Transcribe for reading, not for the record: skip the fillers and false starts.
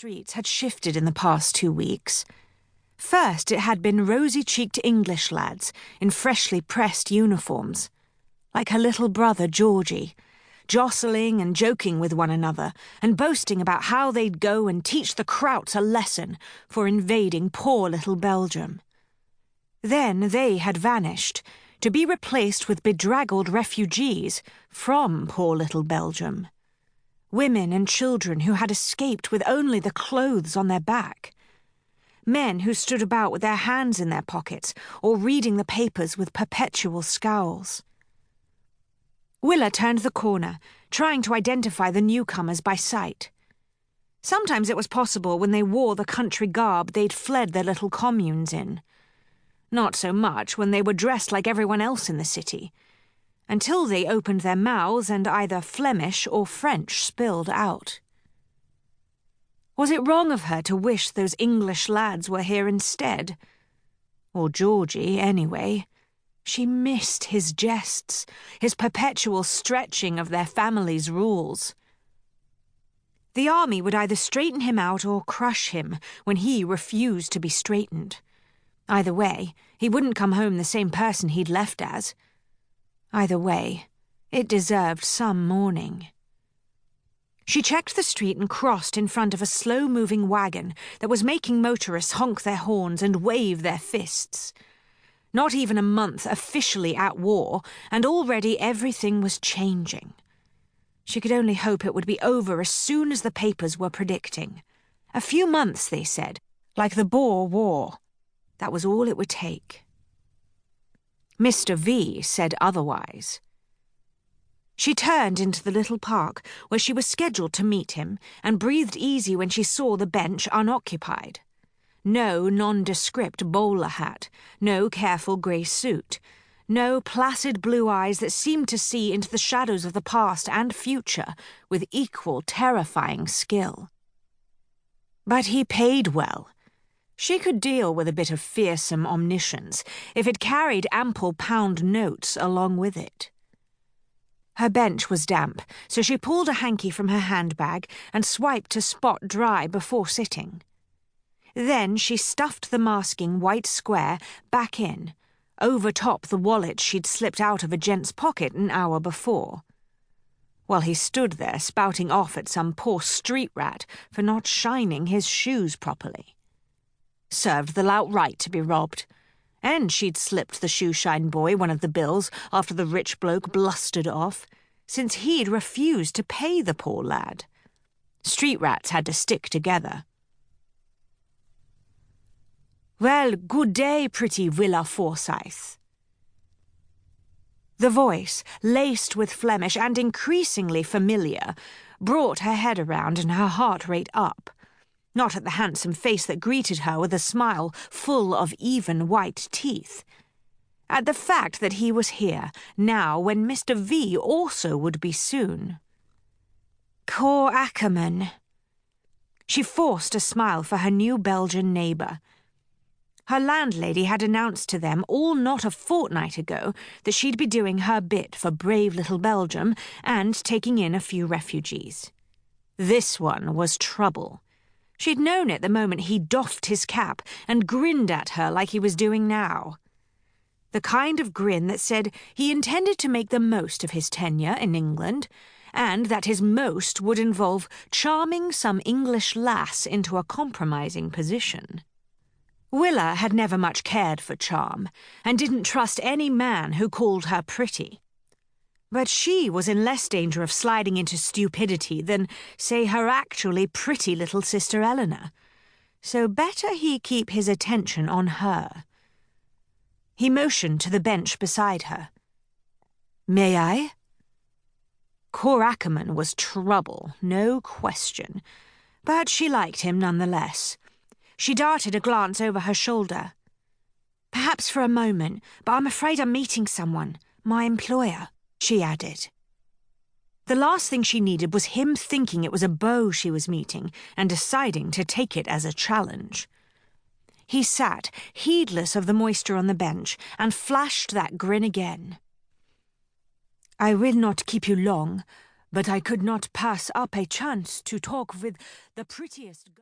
streets had shifted in the past 2 weeks. First, it had been rosy-cheeked English lads in freshly pressed uniforms, like her little brother Georgie, jostling and joking with one another and boasting about how they'd go and teach the Krauts a lesson for invading poor little Belgium. Then they had vanished, to be replaced with bedraggled refugees from poor little Belgium. Women and children who had escaped with only the clothes on their back. Men who stood about with their hands in their pockets or reading the papers with perpetual scowls. Willa turned the corner, trying to identify the newcomers by sight. Sometimes it was possible when they wore the country garb they'd fled their little communes in. Not so much when they were dressed like everyone else in the city, until they opened their mouths and either Flemish or French spilled out. Was it wrong of her to wish those English lads were here instead? Or Georgie, anyway. She missed his jests, his perpetual stretching of their family's rules. The army would either straighten him out or crush him when he refused to be straightened. Either way, he wouldn't come home the same person he'd left as. Either way, it deserved some mourning. She checked the street and crossed in front of a slow-moving wagon that was making motorists honk their horns and wave their fists. Not even a month officially at war, and already everything was changing. She could only hope it would be over as soon as the papers were predicting. A few months, they said, like the Boer War. That was all it would take. Mr. V said otherwise. She turned into the little park where she was scheduled to meet him and breathed easy when she saw the bench unoccupied. No nondescript bowler hat, no careful grey suit, no placid blue eyes that seemed to see into the shadows of the past and future with equal terrifying skill. But he paid well. She could deal with a bit of fearsome omniscience if it carried ample pound notes along with it. Her bench was damp, so she pulled a hanky from her handbag and swiped to spot dry before sitting. Then she stuffed the masking white square back in, over top the wallet she'd slipped out of a gent's pocket an hour before, while he stood there spouting off at some poor street rat for not shining his shoes properly. Served the lout right to be robbed. And she'd slipped the shoeshine boy one of the bills after the rich bloke blustered off, since he'd refused to pay the poor lad. Street rats had to stick together. "Well, good day, pretty Willa Forsythe." The voice, laced with Flemish and increasingly familiar, brought her head around and her heart rate up. Not at the handsome face that greeted her with a smile full of even white teeth. At the fact that he was here, now when Mr. V also would be soon. Cor Ackerman. She forced a smile for her new Belgian neighbour. Her landlady had announced to them all not a fortnight ago that she'd be doing her bit for brave little Belgium and taking in a few refugees. This one was trouble. She'd known it the moment he doffed his cap and grinned at her like he was doing now. The kind of grin that said he intended to make the most of his tenure in England, and that his most would involve charming some English lass into a compromising position. Willa had never much cared for charm, and didn't trust any man who called her pretty. But she was in less danger of sliding into stupidity than, say, her actually pretty little sister Eleanor. So better he keep his attention on her. He motioned to the bench beside her. "May I?" Cor Ackerman was trouble, no question, but she liked him nonetheless. She darted a glance over her shoulder. "Perhaps for a moment, but I'm afraid I'm meeting someone, my employer," she added. The last thing she needed was him thinking it was a beau she was meeting and deciding to take it as a challenge. He sat, heedless of the moisture on the bench, and flashed that grin again. "I will not keep you long, but I could not pass up a chance to talk with the prettiest..."